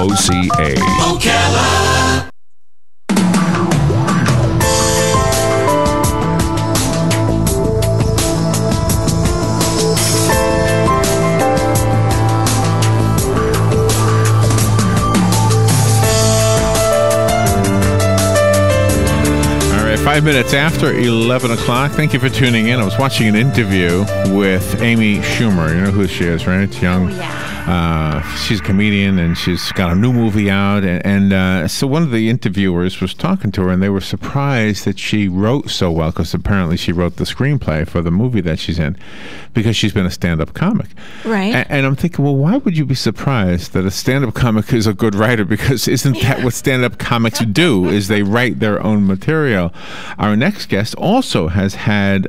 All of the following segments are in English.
OCA. Ocala. All right, 5 minutes after 11 o'clock. Thank you for tuning in. I was watching an interview with Amy Schumer. You know who she is, right? It's young. Oh, yeah. She's a comedian, and she's got a new movie out. And so one of the interviewers was talking to her, and they were surprised that she wrote so well, because apparently she wrote the screenplay for the movie that she's in, because she's been a stand-up comic. Right. And I'm thinking, well, why would you be surprised that a stand-up comic is a good writer? Because isn't that what stand-up comics do, is they write their own material? Our next guest also has had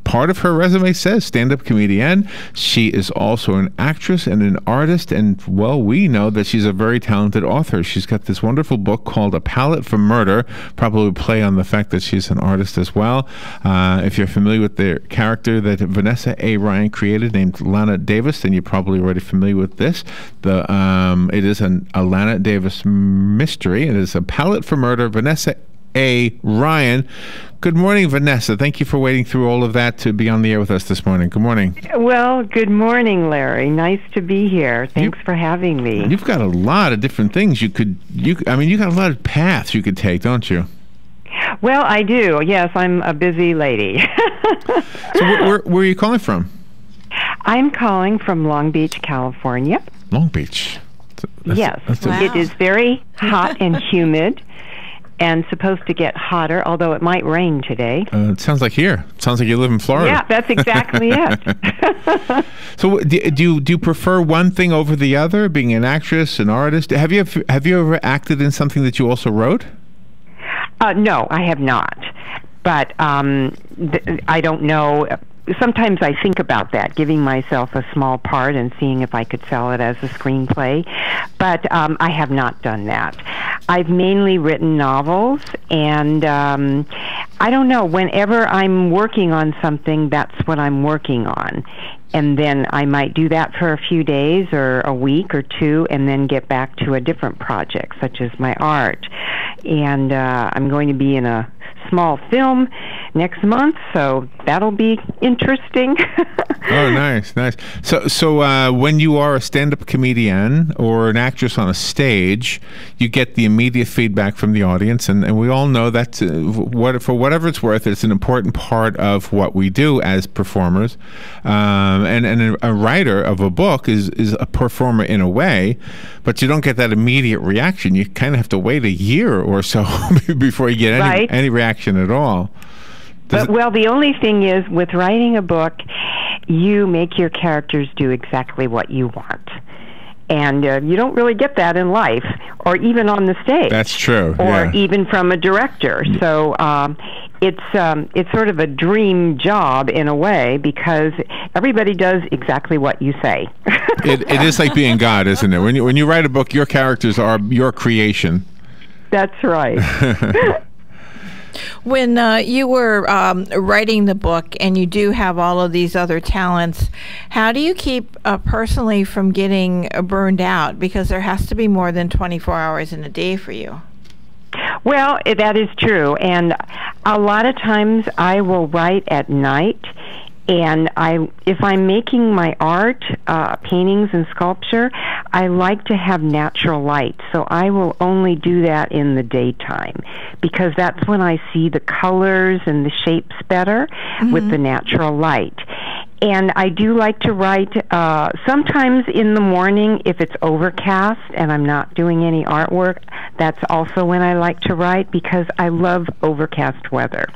part of her resume says stand-up comedian. She is also an actress and an artist, and, well, we know that she's a very talented author. She's got this wonderful book called A Palette for Murder, probably play on the fact that she's an artist as well. If you're familiar with the character that Vanessa A. Ryan created named Lana Davis, then you're probably already familiar with this. It is a Lana Davis mystery. It is A Palette for Murder, Vanessa A. Ryan. Good morning, Vanessa. Thank you for waiting through all of that to be on the air with us this morning. Good morning. Well, good morning, Larry. Nice to be here. Thanks for having me. You've got a lot of different things you got a lot of paths you could take, don't you? Well, I do. Yes, I'm a busy lady. So where are you calling from? I'm calling from Long Beach, California. Long Beach. Yes. Wow. It is very hot and humid, and supposed to get hotter, although it might rain today. It sounds like here. It sounds like you live in Florida. Yeah, that's exactly it. So do you prefer one thing over the other, being an actress, an artist? Have you ever acted in something that you also wrote? No, I have not. But I don't know. Sometimes I think about that, giving myself a small part and seeing if I could sell it as a screenplay. But I have not done that. I've mainly written novels, and I don't know, whenever I'm working on something, that's what I'm working on. And then I might do that for a few days or a week or two, and then get back to a different project, such as my art. And I'm going to be in a small film next month, so that'll be interesting. Oh, nice. So when you are a stand-up comedian or an actress on a stage, you get the immediate feedback from the audience, and we all know that for whatever it's worth, it's an important part of what we do as performers. And a writer of a book is a performer in a way, but you don't get that immediate reaction. You kind of have to wait a year or so before you get any reaction at all. Well, the only thing is, with writing a book, you make your characters do exactly what you want. And you don't really get that in life, or even on the stage. That's true. Or even from a director. So it's sort of a dream job in a way, because everybody does exactly what you say. It is like being God, isn't it? When you write a book, your characters are your creation. That's right. When you were writing the book, and you do have all of these other talents, how do you keep personally from getting burned out? Because there has to be more than 24 hours in a day for you. Well, that is true. And a lot of times I will write at night. And if I'm making my art, paintings and sculpture, I like to have natural light. So I will only do that in the daytime, because that's when I see the colors and the shapes better with the natural light. And I do like to write sometimes in the morning if it's overcast and I'm not doing any artwork. That's also when I like to write, because I love overcast weather.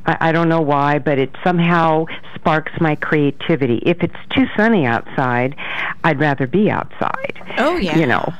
I don't know why, but it somehow sparks my creativity. If it's too sunny outside, I'd rather be outside. Oh, yeah. You know.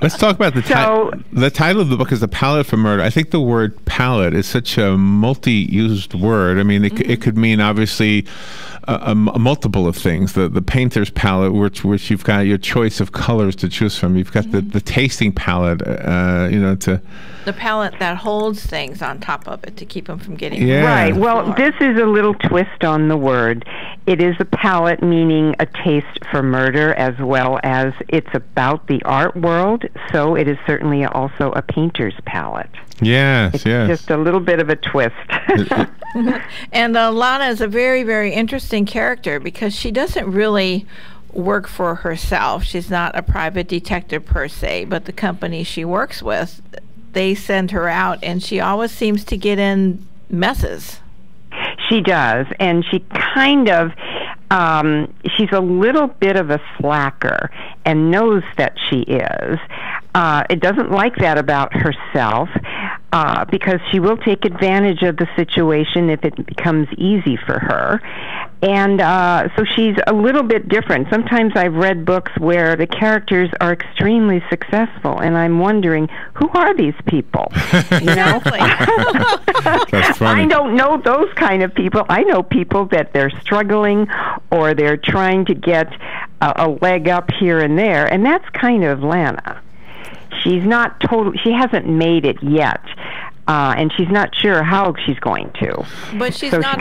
Let's talk about the title. The title of the book is A Palette for Murder. I think the word palette is such a multi-used word. I mean, it could mean, obviously, a multiple of things. The painter's palette, which you've got your choice of colors to choose from. You've got the tasting palette, the palette that holds things on top of it to keep them from getting Right. Well, this is a little twist on the word. It is a palette, meaning a taste for murder, as well as it's about the art world, so it is certainly also a painter's palette. Yes, it's yes. Just a little bit of a twist. And Lana is a very, very interesting character because she doesn't really work for herself. She's not a private detective per se, but the company she works with, they send her out, and she always seems to get in messes. She does, and she kind of, she's a little bit of a slacker and knows that she is. It doesn't like that about herself because she will take advantage of the situation if it becomes easy for her. And so she's a little bit different. Sometimes I've read books where the characters are extremely successful, and I'm wondering, who are these people? You know? That's funny. I don't know those kind of people. I know people that they're struggling or they're trying to get a leg up here and there, and that's kind of Lana. She's not total. She hasn't made it yet, and she's not sure how she's going to. But she's not.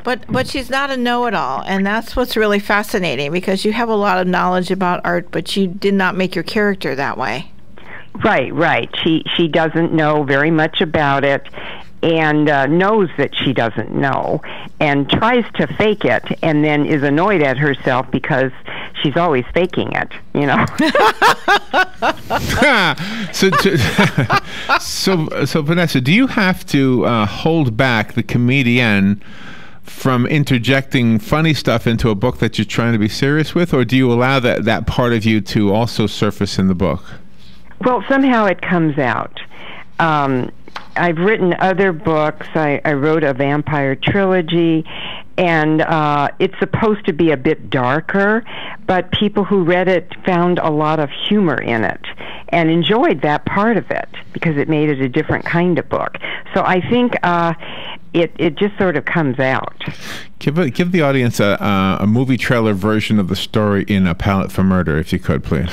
But she's not a know-it-all, and that's what's really fascinating because you have a lot of knowledge about art, but you did not make your character that way. Right. She doesn't know very much about it, and knows that she doesn't know, and tries to fake it, and then is annoyed at herself because she's always faking it, you know. So Vanessa, do you have to hold back the comedian from interjecting funny stuff into a book that you're trying to be serious with, or do you allow that part of you to also surface in the book? Well, somehow it comes out. I've written other books. I wrote a vampire trilogy, and it's supposed to be a bit darker, but people who read it found a lot of humor in it and enjoyed that part of it because it made it a different kind of book. So I think it just sort of comes out. Give the audience a movie trailer version of the story in A Palette for Murder, if you could, please.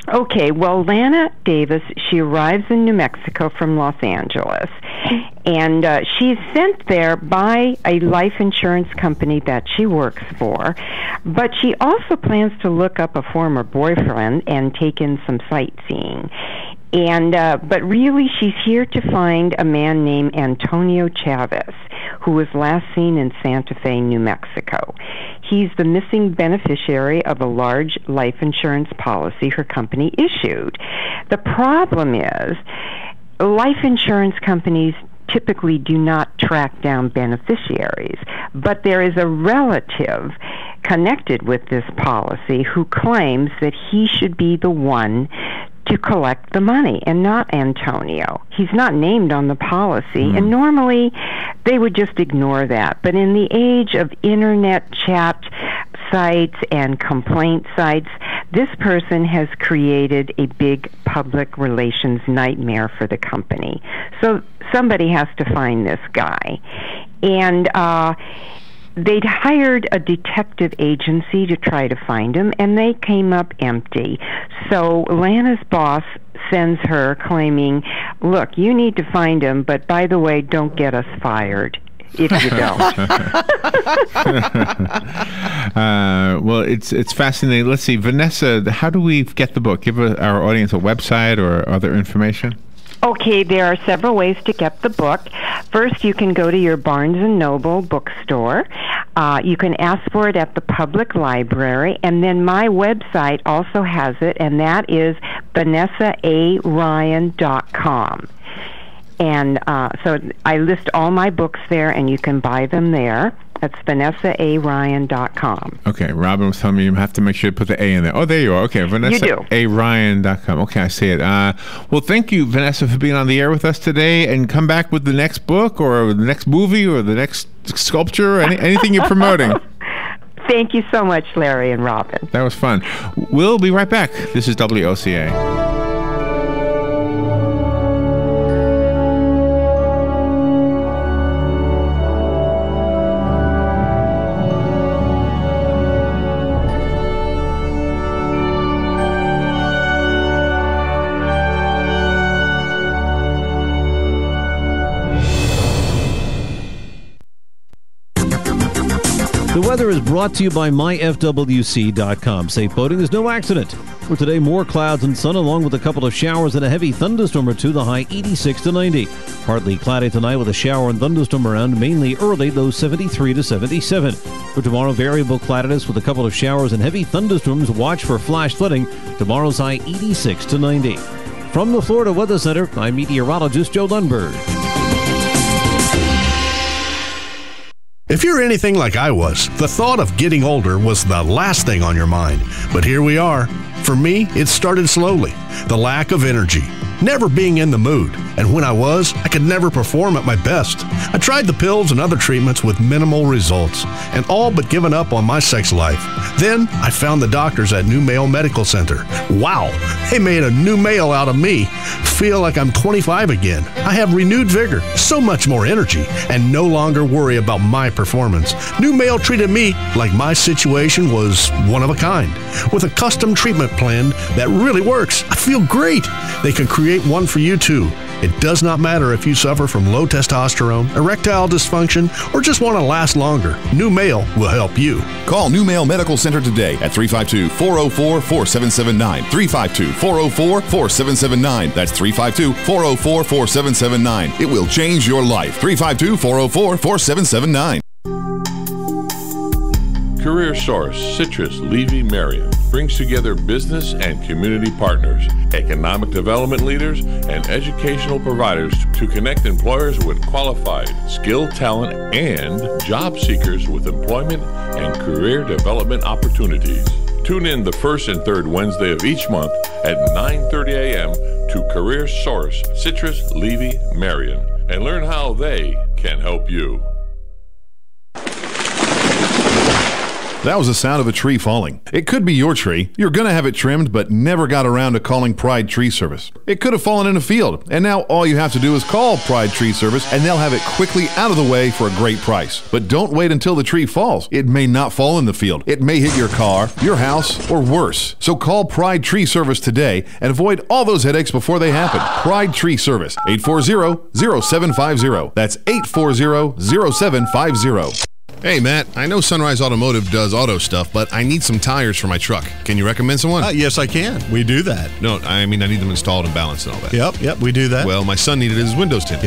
Okay, well, Lana Davis, she arrives in New Mexico from Los Angeles, and she's sent there by a life insurance company that she works for, but she also plans to look up a former boyfriend and take in some sightseeing. And but really, she's here to find a man named Antonio Chavez, who was last seen in Santa Fe, New Mexico. He's the missing beneficiary of a large life insurance policy her company issued. The problem is, life insurance companies typically do not track down beneficiaries, but there is a relative connected with this policy who claims that he should be the one to collect the money and not Antonio. He's not named on the policy, and normally they would just ignore that. But in the age of internet chat sites and complaint sites, this person has created a big public relations nightmare for the company. So somebody has to find this guy. And they'd hired a detective agency to try to find him, and they came up empty. So Lana's boss sends her claiming, look, you need to find him, but by the way, don't get us fired if you don't. Well, it's fascinating. Let's see, Vanessa, how do we get the book? Give our audience a website or other information. Okay, there are several ways to get the book. First, you can go to your Barnes & Noble bookstore. You can ask for it at the public library, and then my website also has it, and that is vanessaaryan.com. And so I list all my books there, and you can buy them there. That's vanessaaryan.com. Okay, Robin was telling me you have to make sure to put the A in there. Oh, there you are. Okay, vanessaaryan.com. Okay, I see it. Well, thank you, Vanessa, for being on the air with us today, and come back with the next book or the next movie or the next sculpture, or anything you're promoting. Thank you so much, Larry and Robin. That was fun. We'll be right back. This is WOCA. weather is brought to you by myfwc.com. Safe boating is no accident. For today, more clouds and sun along with a couple of showers and a heavy thunderstorm or two, the high 86 to 90. Partly cloudy tonight with a shower and thunderstorm around, mainly early, low 73 to 77. For tomorrow, variable cloudiness with a couple of showers and heavy thunderstorms. Watch for flash flooding. Tomorrow's high 86 to 90. From the Florida Weather Center, I'm meteorologist Joe Lundberg. If you're anything like I was, the thought of getting older was the last thing on your mind. But here we are. For me, it started slowly. The lack of energy, never being in the mood, and when I was, I could never perform at my best. I tried the pills and other treatments with minimal results, and all but given up on my sex life. Then, I found the doctors at New Male Medical Center. Wow, they made a new male out of me. Feel like I'm 25 again. I have renewed vigor, so much more energy, and no longer worry about my performance. New Male treated me like my situation was one of a kind, with a custom treatment plan that really works. I feel great. They can create one for you too. It does not matter if you suffer from low testosterone, erectile dysfunction, or just want to last longer. New Male will help you. Call New Male Medical Center today at 352-404-4779. 352-404-4779. That's 352-404-4779. It will change your life. 352-404-4779. Career Source Citrus Levy Marion brings together business and community partners, economic development leaders, and educational providers to connect employers with qualified, skilled talent and job seekers with employment and career development opportunities. Tune in the first and third Wednesday of each month at 9:30 a.m. to Career Source Citrus Levy Marion and learn how they can help you. That was the sound of a tree falling. It could be your tree. You're going to have it trimmed, but never got around to calling Pride Tree Service. It could have fallen in a field, and now all you have to do is call Pride Tree Service, and they'll have it quickly out of the way for a great price. But don't wait until the tree falls. It may not fall in the field. It may hit your car, your house, or worse. So call Pride Tree Service today and avoid all those headaches before they happen. Pride Tree Service, 840-0750. That's 840-0750. Hey, Matt, I know Sunrise Automotive does auto stuff, but I need some tires for my truck. Can you recommend someone? Yes, I can. We do that. No, I mean I need them installed and balanced and all that. Yep, we do that. Well, my son needed his windows tinted.